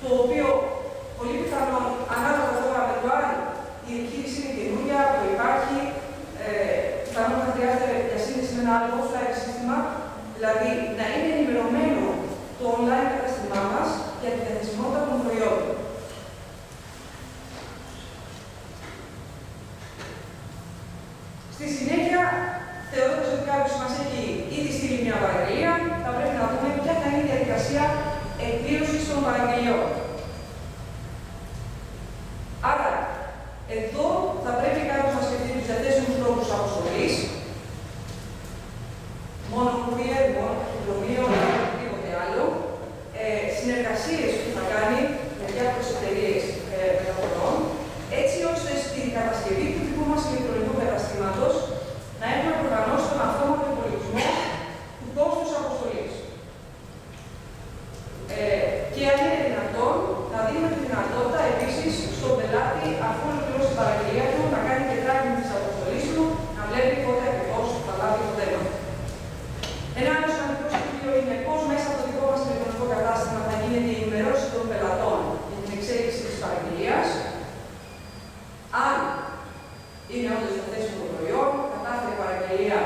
το οποίο πολύ πιθανόν ανάλογα τώρα με το αν η επιχείρηση είναι καινούργια, το υπάρχει, πιθανόν θα χρειάζεται διασύνδεση με ένα άλλο offline σύστημα, δηλαδή να είναι ενημερωμένο το online κατάστημά μας για τη διαθεσιμότητα των προϊόντων. Στη συνέχεια, θεωρώντας ότι κάποιος μας έχει ήδη στείλει μια παραγγελία, θα πρέπει να δούμε ποια θα είναι η διαδικασία εκπλήρωσης των παραγγελιών. Άρα, εδώ θα πρέπει κάποιος να σκεφτεί τους διαθέσιμους τρόπους αποστολής, μόνο courier, μόνο ταχυδρομείο, οτιδήποτε άλλο, συνεργασίες που θα κάνει με διάφορες εταιρείες μεταφορών, έτσι ώστε στην κατασκευή του δικού μας ηλεκτρονικού καταστήματος να έχουμε προγραμμώσει τον αυτόματο υπολογισμό του κόστους αποστολής. Και αν είναι δυνατόν, να δίνουμε τη δυνατότητα επίσης στον πελάτη, αφού ολοκληρώσει την παραγγελία του, να κάνει και tracking της αποστολής του, να βλέπει πότε ακριβώς θα λάβει το θέμα. Ένα άλλο σημαντικό στοιχείο είναι πώς μέσα από το δικό μας ηλεκτρονικό κατάστημα θα γίνεται η ενημερώση των πελατών για την εξέλιξη της παραγγελίας. Αν είναι όντως διαθέσιμο το προϊόν, κατάφερε η παραγγελία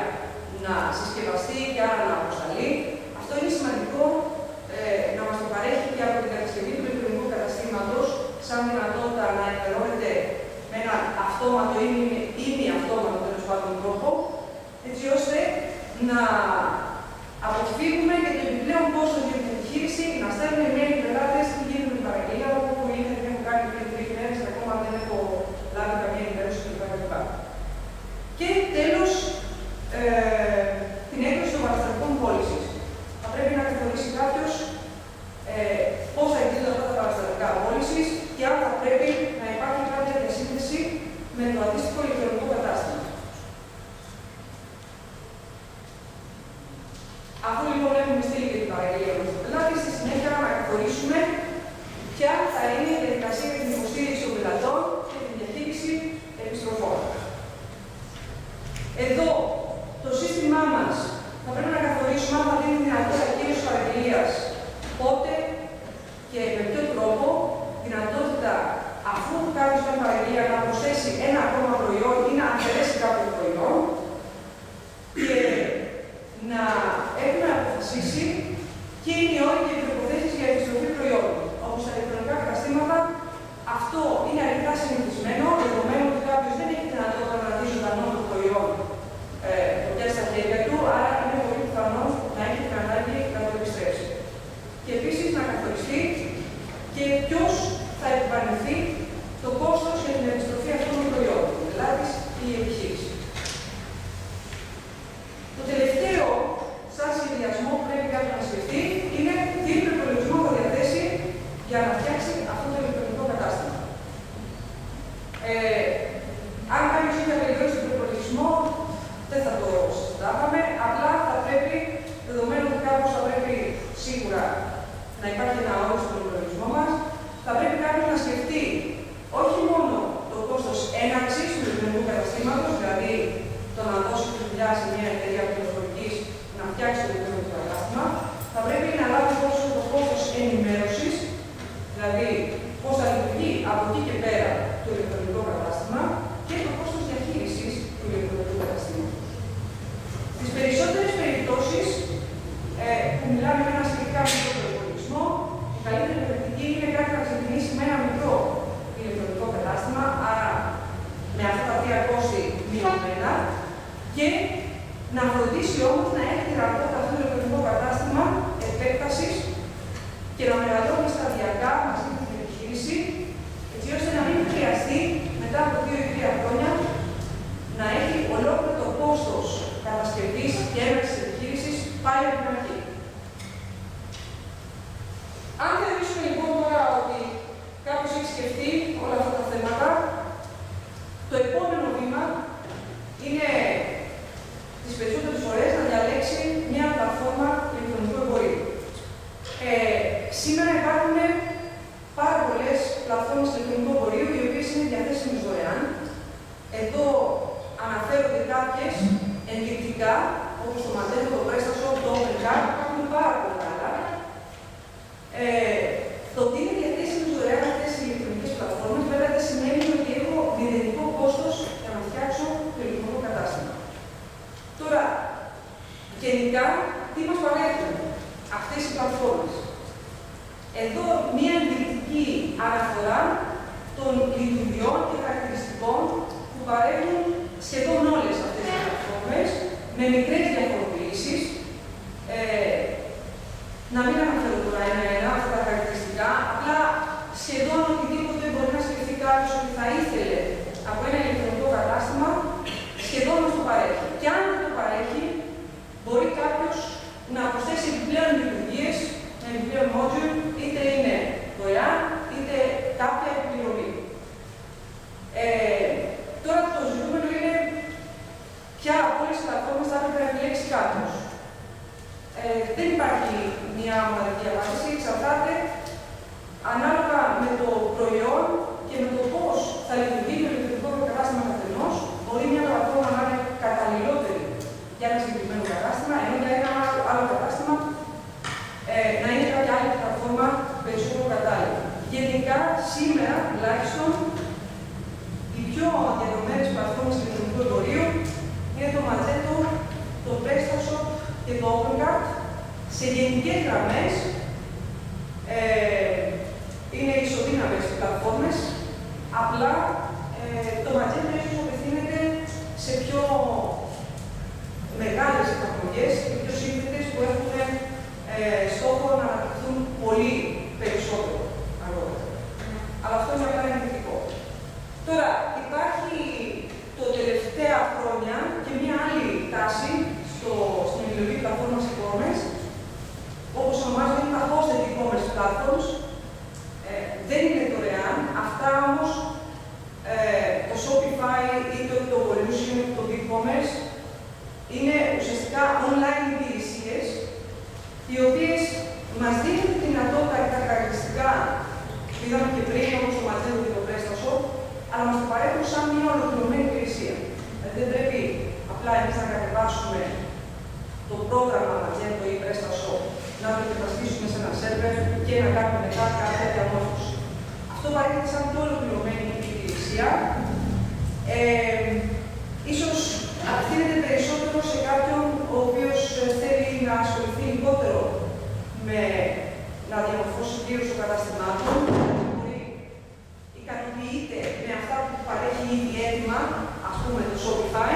να συσκευαστεί και άρα να αποσταλεί. Αυτό είναι σημαντικό να μας το παρέχει και από την κατασκευή του ηλεκτρονικού καταστήματος, σαν δυνατότητα να ενημερώνεται με έναν αυτόματο ή μη αυτόματο τέλος πάντων τρόπο, έτσι ώστε να αποφύγουμε και το επιπλέον κόστος για την επιχείρηση, να στέλνουν email οι πελάτες τι γίνεται με την παραγγελία, όπου είναι ότι έχω κάνει πριν 3 μέρες και ακόμα δεν έχω λάβει καμία ενημέρωση κλπ. Και τέλος, την έκδοση των παραστατικών πώλησης. Θα πρέπει να καθορίσει κάποιος πώς θα εκδίδονται αυτά τα παραστατικά πώλησης και αν θα πρέπει να υπάρχει κάποια διασύνδεση με το αντίστοιχο ηλεκτρονικό κατάστημα. Αφού λοιπόν έχουμε στείλει και την παραγγελία μας στον πελάτη, στη συνέχεια να καθορίσουμε ποια θα είναι η διαδικασία για την υποστήριξη των πελατών και την διαχείριση επιστροφών. Εδώ το σύστημά μας θα πρέπει να καθορίσουμε αν θα δίνει δυνατότητα κύρωσης παραγγελίας, πότε και με ποιο τρόπο, δυνατότητα αφού κάποιος κάνει παραγγελία να προσθέσει ένα ακόμα προϊόν ή να αφαιρέσει κάποιο προϊόν και να έχουμε αποφασίσει ποιοι είναι οι όροι και οι προϋποθέσεις για επιστροφή προϊόντων. Όπως στα ηλεκτρονικά καταστήματα, αυτό είναι αρκετά συνηθισμένο, δεδομένου ότι κάποιος δεν έχει δυνατότητα να δει ζωντανό το προϊόν ποτέ στα χέρια του, άρα είναι πολύ πιθανό να έχει την ανάγκη να το επιστρέψει. Και επίσης να καθοριστεί και ποιος θα επιβαρυνθεί το κόστος για την επιστροφή αυτών των προϊόντων, ο πελάτης ή η επιχείρηση. Το τελευταίο, σαν σχεδιασμό που πρέπει κάποιος να σκεφτεί, είναι τι προπολογισμό θα διαθέσει για να φτιάξει αυτό το ηλεκτρονικό κατάστημα. Αν κάποιος έχει απελευθερώσει τον προπολογισμό, δεν θα το συζητάμε, απλά θα πρέπει, δεδομένου ότι κάπως θα πρέπει σίγουρα να υπάρχει ένα όριο στον προπολογισμό μας, θα πρέπει κάποιος να σκεφτεί όχι μόνο το κόστος έναρξης του ηλεκτρονικού καταστήματος, δηλαδή το να δώσει τη δουλειά σε μια εταιρεία πληροφορικής να φτιάξει το ηλεκτρονικό κατάστημα, θα πρέπει να λάβει υπόψη το κόστος ενημέρωσης, δηλαδή πώς θα λειτουργεί από εκεί και πέρα το ηλεκτρονικό κατάστημα και το κόστος διαχείρισης του ηλεκτρονικού καταστήματος. Στις περισσότερες περιπτώσεις που μιλάμε για ένα σχετικά μικρό προπολογισμό, η καλύτερη πρακτική είναι κάτι να ξεκινήσει με ένα μικρό ηλεκτρονικό κατάστημα, άρα με αυτά τα δύο κόστη μειωμένα, και να φροντίσει όμως να έχει τη δυνατότητα αυτό το ηλεκτρονικό κατάστημα επέκτασης και να μεγαλώνει σταδιακά μαζί με την επιχείρηση, έτσι ώστε να μην χρειαστεί μετά από 2 ή 3 χρόνια να έχει ολόκληρο το κόστος κατασκευής και έναρξης της επιχείρησης πάλι από την αρχή. Αν θεωρήσουμε λοιπόν τώρα ότι κάποιος έχει σκεφτεί όλα αυτά τα θέματα, το επόμενο βήμα είναι τις περισσότερες φορές να διαλέξει μια πλατφόρμα ηλεκτρονικού εμπορίου. Σήμερα υπάρχουν πάρα πολλές πλατφόρμες ηλεκτρονικού εμπορίου, οι οποίες είναι διαθέσιμες δωρεάν. Εδώ αναφέρονται κάποιες ενδεικτικά, όπως το Magento, το PrestaShop, το OpenCart, υπάρχουν πάρα πολλά άλλα. Το ότι είναι διαθέσιμες των λειτουργιών και χαρακτηριστικών που παρέχουν σχεδόν όλες αυτές τις πλατφόρμες, με μικρές διαφοροποιήσεις. Να μην αναφέρω τώρα ένα-ένα αυτά τα χαρακτηριστικά, απλά σχεδόν οτιδήποτε μπορεί να σκεφτεί κάποιος ότι θα ήθελε από ένα ηλεκτρονικό κατάστημα, σχεδόν μας το παρέχει. Και αν δεν το παρέχει, μπορεί κάποιος να προσθέσει επιπλέον λειτουργίες, με επιπλέον module, είτε είναι δωρεάν, είτε κάποια επιπληρωμή. Τώρα το ζητούμενο είναι ποια από όλες τις πλατφόρμες θα έπρεπε να επιλέξει κάποιος. Δεν υπάρχει μια μοναδική απάντηση, εξαρτάται ανάλογα με το προϊόν και με το πώς θα λειτουργεί το ηλεκτρονικό κατάστημα καθενός. Μπορεί μια πλατφόρμα να είναι καταλληλότερη για ένα συγκεκριμένο κατάστημα, ενώ για ένα άλλο κατάστημα να είναι κάποια άλλη πλατφόρμα περισσότερο κατάλληλη. Γενικά, σήμερα τουλάχιστον, οι πιο διαδεδομένες πλατφόρμες ηλεκτρονικού εμπορίου είναι το Magento, το PrestaShop και το OpenCart. Σε γενικές γραμμές είναι ισοδύναμες πλατφόρμες, απλά το Magento ίσως απευθύνεται σε πιο μεγάλες εφαρμογές και πιο σύνθετες που έχουν στόχο να αναπτυχθούν πολύ περισσότερο αργότερα. Αλλά αυτό είναι απλά ενδεικτικό. Τώρα, υπάρχει το τελευταία χρόνια και μία άλλη τάση στην επιλογή πλατφόρμας e-commerce, όπως ονομάζεται, είναι τα hosted e-commerce platforms. Δεν είναι δωρεάν. Αυτά όμως, το Shopify ή το Evolution, το e-commerce, είναι ουσιαστικά online υπηρεσίες, οι οποίες μας δίνουν τη δυνατότητα και τα χαρακτηριστικά που είδαμε και πριν, όπως το Magento και το PrestaShop, αλλά μας το παρέχουν σαν μια ολοκληρωμένη υπηρεσία. Δηλαδή δεν πρέπει απλά εμείς να κατεβάσουμε το πρόγραμμα Magento ή PrestaShop, να το εγκαταστήσουμε σε ένα σερβερ και να κάνουμε μετά κάποια διαμόρφωση. Αυτό παρέχεται σαν πιο ολοκληρωμένη υπηρεσία. Ίσως απευθύνεται περισσότερο σε κάποιον ο οποίος θέλει να ασχοληθεί λιγότερο με να διαμορφώσει πλήρως το κατάστημά του, μπορεί ικανοποιείται με αυτά που παρέχει ήδη έτοιμα, ας πούμε το Shopify,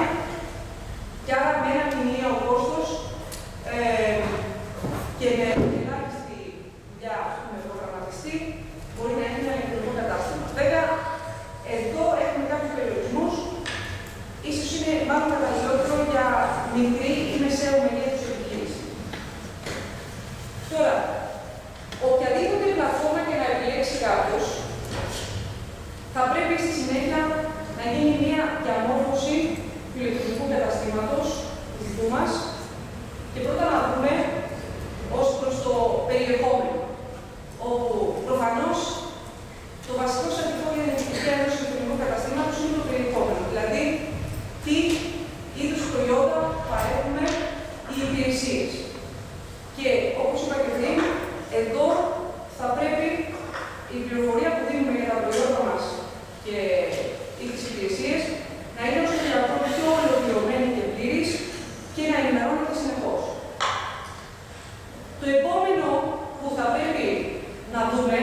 και άρα με ένα μηνιαίο κόστος και με ελάχιστη δουλειά, ας πούμε, προγραμματιστή, μπορεί να έχει ένα ηλεκτρονικό κατάστημα. Βέβαια, εδώ έχουμε κάποιους περιορισμούς. Ίσως είναι μάλλον καταλληλότερο για μικρή ή μεσαίου μεγέθους επιχείρηση. Τώρα, οποιαδήποτε πλατφόρμα και να επιλέξει κάποιος, θα πρέπει στη συνέχεια να γίνει μια διαμόρφωση του ηλεκτρονικού καταστήματος του δικού μας και πρώτα να δούμε ως προς το περιεχόμενο, όπου προφανώς το βασικό στρατηγικό για την επιτυχία ενός ηλεκτρονικού καταστήματος είναι το περιεχόμενο. Δηλαδή, τι είδους προϊόντα παρέχουμε οι υπηρεσίες. Και όπως είπα και πριν, εδώ θα πρέπει η πληροφορία που δίνουμε για τα προϊόντα μας και τις υπηρεσίες να είναι όσο δυνατόν πιο ολοκληρωμένη και πλήρης και να ενημερώνεται συνεχώς. Το επόμενο που θα πρέπει να δούμε,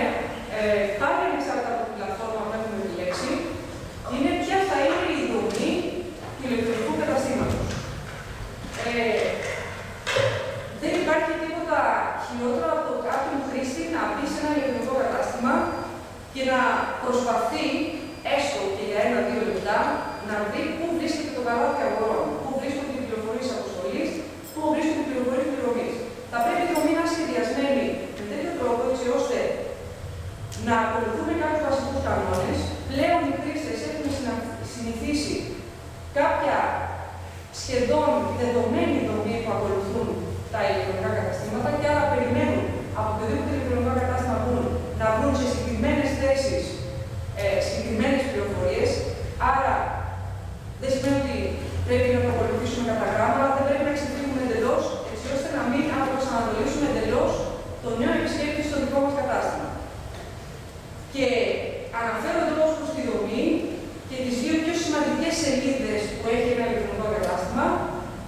πάλι ανεξάρτητα από την πλατφόρμα που έχουμε επιλέξει, είναι ποια θα είναι η δομή του ηλεκτρονικού καταστήματος. Δεν υπάρχει τίποτα χειρότερο από κάποιον χρήστη να μπει σε ένα ηλεκτρονικό κατάστημα και να προσπαθεί, έστω και για 1-2 λεπτά, να δει πού βρίσκεται το καλάθι αγορών, πού βρίσκονται οι πληροφορίες αποστολής, πού βρίσκονται οι πληροφορίες πληρωμής. Θα πρέπει η δομή να είναι σχεδιασμένη με τέτοιο τρόπο, έτσι ώστε να ακολουθούμε κάποιους βασικούς κανόνες. Πλέον οι χρήστες έχουν συνηθίσει κάποια σχεδόν δεδομένη δομή που ακολουθούν τα ηλεκτρονικά καταστήματα και άρα περιμένουν από οποιοδήποτε ηλεκτρονικό κατάστημα να βρουν σε συγκεκριμένες θέσεις συγκεκριμένες πληροφορίες. Άρα δεν σημαίνει ότι πρέπει να το ακολουθήσουμε κατά γράμμα, αλλά δεν πρέπει να ξεφύγουμε εντελώς, έτσι ώστε να μην προσανατολίσουμε εντελώς το νέο επισκέπτη στο δικό μας κατάστημα. Και αναφέρω εδώ ως προς τη δομή και τις δύο πιο σημαντικές σελίδες που έχει ένα ηλεκτρονικό κατάστημα.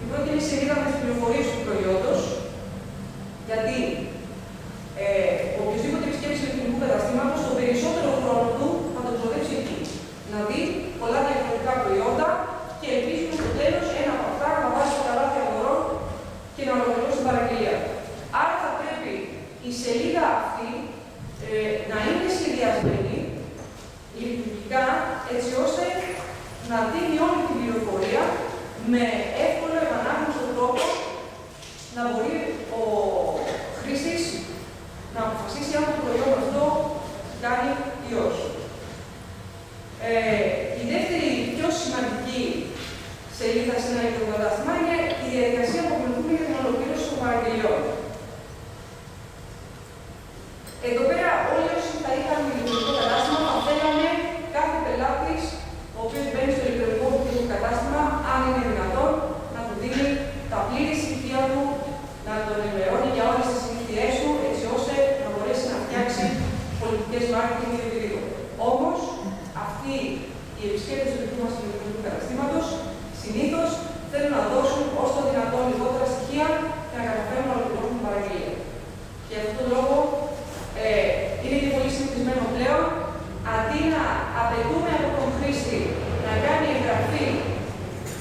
Η πρώτη είναι η σελίδα με τις πληροφορίες του προϊόντος, γιατί οποιοδήποτε επισκέπτης ηλεκτρονικού καταστήματος, τον περισσότερο χρόνο του θα τον ξοδέψει σχεδιασμένη λειτουργικά έτσι ώστε να δίνει όλη την πληροφορία με εύκολο επανάγνωστο τρόπο να μπορεί ο χρήστης να αποφασίσει αν το προϊόν αυτό κάνει ή όχι. Η δεύτερη πιο σημαντική σελίδα σε ένα ηλεκτρονικό κατάστημα είναι η διαδικασία που ακολουθούμε για την ολοκλήρωση των παραγγελιών. Εδώ πέρα, όλοι όσοι θα είχαν ηλεκτρονικό κατάστημα, θα θέλαμε κάθε πελάτης, ο οποίος μπαίνει στο ηλεκτρονικό κατάστημα, αν είναι δυνατόν, να του δίνει τα πλήρη στοιχεία του, να τον ενημερώνει για όλες τις συνήθειές του, έτσι ώστε να μπορέσει να φτιάξει πολιτικές marketing ή οτιδήποτε. Όμως, αυτοί οι επισκέπτες του δικού μας ηλεκτρονικού καταστήματος συνήθως θέλουν να δώσουν όσο το δυνατόν λιγότερα στοιχεία για να καταφέρουν να ολοκληρώσουν την παραγγελία. Για αυτόν τον λόγο, είναι και πολύ συνηθισμένο πλέον, αντί να απαιτούμε από τον χρήστη να κάνει εγγραφή,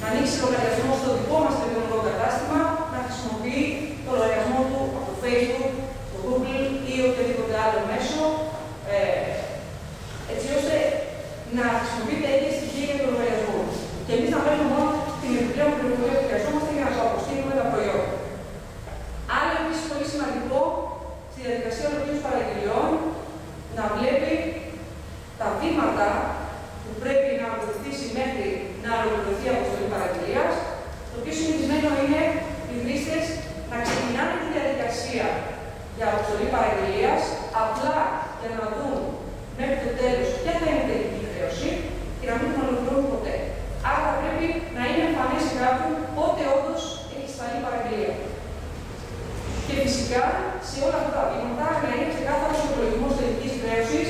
να ανοίξει λογαριασμό στο δικό μας ηλεκτρονικό κατάστημα, να χρησιμοποιεί το λογαριασμό του από το Facebook, το Google ή οποιοδήποτε άλλο μέσο, έτσι ώστε να χρησιμοποιεί τα ίδια στοιχεία για τον λογαριασμό. Και εμείς να παίρνουμε μόνο την επιπλέον πληροφορία που χρειαζόμαστε για να το αποστείλουμε τα προϊόντα. Άλλο επίσης πολύ σημαντικό στη διαδικασία ολοκλήρωσης παραγγελιών να βλέπει τα βήματα που πρέπει να ακολουθήσει μέχρι να ολοκληρωθεί η αποστολή παραγγελίας. Το πιο συνηθισμένο είναι οι χρήστες να ξεκινάνε τη διαδικασία για αποστολή παραγγελίας απλά για να δουν μέχρι το τέλος ποια θα είναι η τελική χρέωση και να μην την ολοκληρώνουν ποτέ. Άρα θα πρέπει να είναι εμφανές σε κάποιον πότε όντως έχει σταλεί παραγγελία. Και φυσικά σε όλα αυτά τα βήματα να είναι ξεκάθαρος ο υπολογισμός τελικής χρέωσης,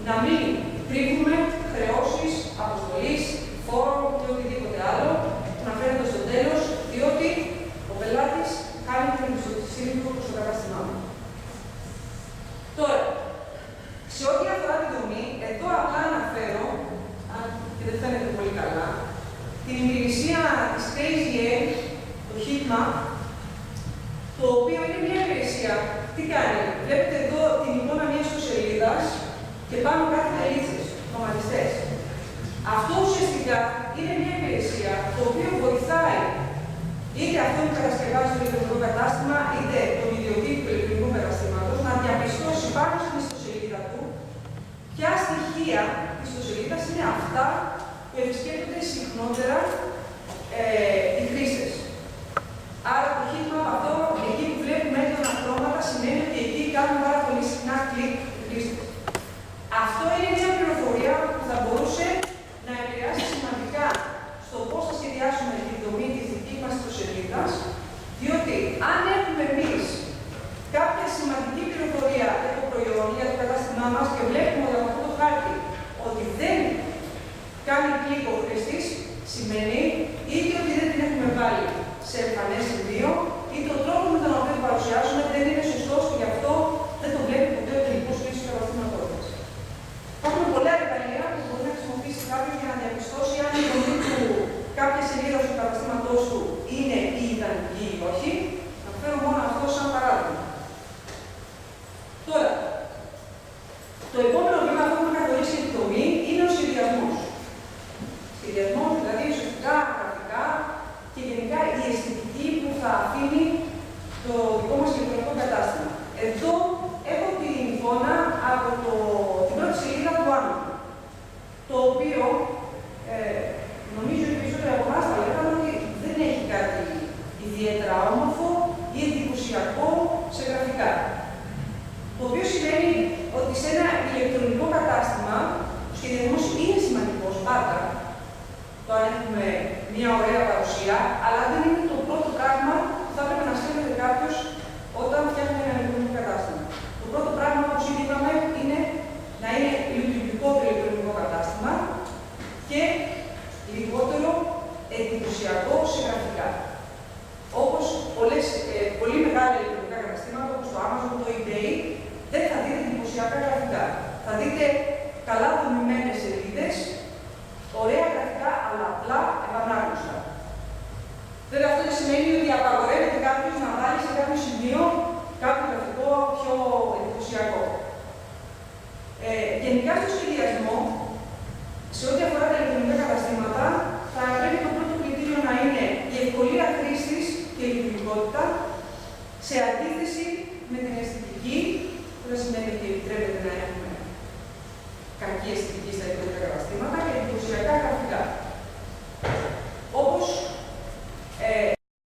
να μην κρύβουμε χρεώσεις, αποστολής, φόρων και οτιδήποτε άλλο που να φαίνεται στο τέλος, διότι ο πελάτης κάνει την εμπιστοσύνη του στο κατάστημά του. Τώρα, σε ό,τι αφορά τη δομή, εδώ απλά αναφέρω, αν και δεν φαίνεται πολύ καλά, την υπηρεσία της Crazy Egg, το heatmap, το οποίο είναι μια υπηρεσία. Τι κάνει, βλέπετε εδώ την εικόνα μιας ιστοσελίδας και πάνω κάτι τελίτσες, ονοματιστές. Αυτό ουσιαστικά είναι μια υπηρεσία το οποίο βοηθάει είτε αυτόν που κατασκευάζει το ηλεκτρονικό κατάστημα, είτε τον ιδιοκτήτη του ηλεκτρονικού καταστήματος να διαπιστώσει πάνω στην ιστοσελίδα του ποια στοιχεία της ιστοσελίδας είναι αυτά που επισκέπτονται συχνότερα οι χρήστες. Άρα το heatmap αυτό, εκεί που βλέπουμε έντονα χρώματα, σημαίνει ότι εκεί κάνουν πάρα πολύ συχνά κλικ οι χρήστες. Αυτό είναι μια πληροφορία που θα μπορούσε να επηρεάσει σημαντικά στο πώς θα σχεδιάσουμε τη δομή της δικής μας ιστοσελίδας, διότι αν έχουμε εμείς κάποια σημαντική πληροφορία για το προϊόν, για το κατάστημά μας και βλέπουμε από αυτό το χάρτη ότι δεν κάνει κλικ ο χρήστης, σημαίνει είτε ότι δεν την έχουμε βάλει σε εμφανές σημείο, είτε ο τρόπος με τον οποίο παρουσιάζουμε δεν είναι σωστός και γι' αυτό δεν το βλέπει ποτέ ο τελικός χρήστης του καταστήματός μας. Υπάρχουν πολλά εργαλεία που μπορεί να χρησιμοποιήσει κάποιος για να διαπιστώσει αν η δομή του κάποια σελίδα του καταστήματός του είναι ή ιδανική ή όχι. Να φέρω μόνο αυτό σαν παράδειγμα. Τώρα, το επόμενο βήμα που έχουμε καθορίσει τη δομή είναι ο σχεδιασμός. Σχεδιασμός, δηλαδή ουσιαστικά γραφικά και γενικά η αισθητική που θα αφήνει το δικό μας ηλεκτρονικό κατάστημα. Εδώ έχω την εικόνα από την πρώτη σελίδα του Άνω, το οποίο νομίζω ότι περισσότεροι από εμάς θα λέγαμε ότι δεν έχει κάτι ιδιαίτερα όμορφο ή εντυπωσιακό σε γραφικά. Το οποίο σημαίνει ότι σε ένα ηλεκτρονικό κατάστημα ο σχεδιασμός είναι σημαντικός πάντα. Το αν έχουμε μια ωραία παρουσία, αλλά δεν είναι το πρώτο πράγμα που θα έπρεπε να σκέφτεται κάποιος όταν φτιάχνει ένα ηλεκτρονικό κατάστημα. Το πρώτο πράγμα, όπως ήδη είπαμε, είναι να είναι λειτουργικό το ηλεκτρονικό κατάστημα και λιγότερο εντυπωσιακό σε γραφικά. Όπως πολύ μεγάλα ηλεκτρονικά καταστήματα, όπως το Amazon, το eBay, δεν θα δείτε εντυπωσιακά γραφικά. Θα δείτε καλά δομημένες σελίδες, ωραία γραφικά, αλλά απλά επανάγνωστα. Βέβαια, αυτό δεν σημαίνει ότι απαγορεύεται κάποιος να βάλει σε κάποιο σημείο κάποιο γραφικό πιο εντυπωσιακό. Και Γενικά στο σχεδιασμό, σε ό,τι αφορά τα ηλεκτρονικά καταστήματα, θα πρέπει το πρώτο κριτήριο να είναι η ευκολία χρήσης και η λειτουργικότητα, σε αντίθεση με την αισθητική, που δεν σημαίνει ότι επιτρέπεται να έχουμε κακή αισθητική στα ηλεκτρονικά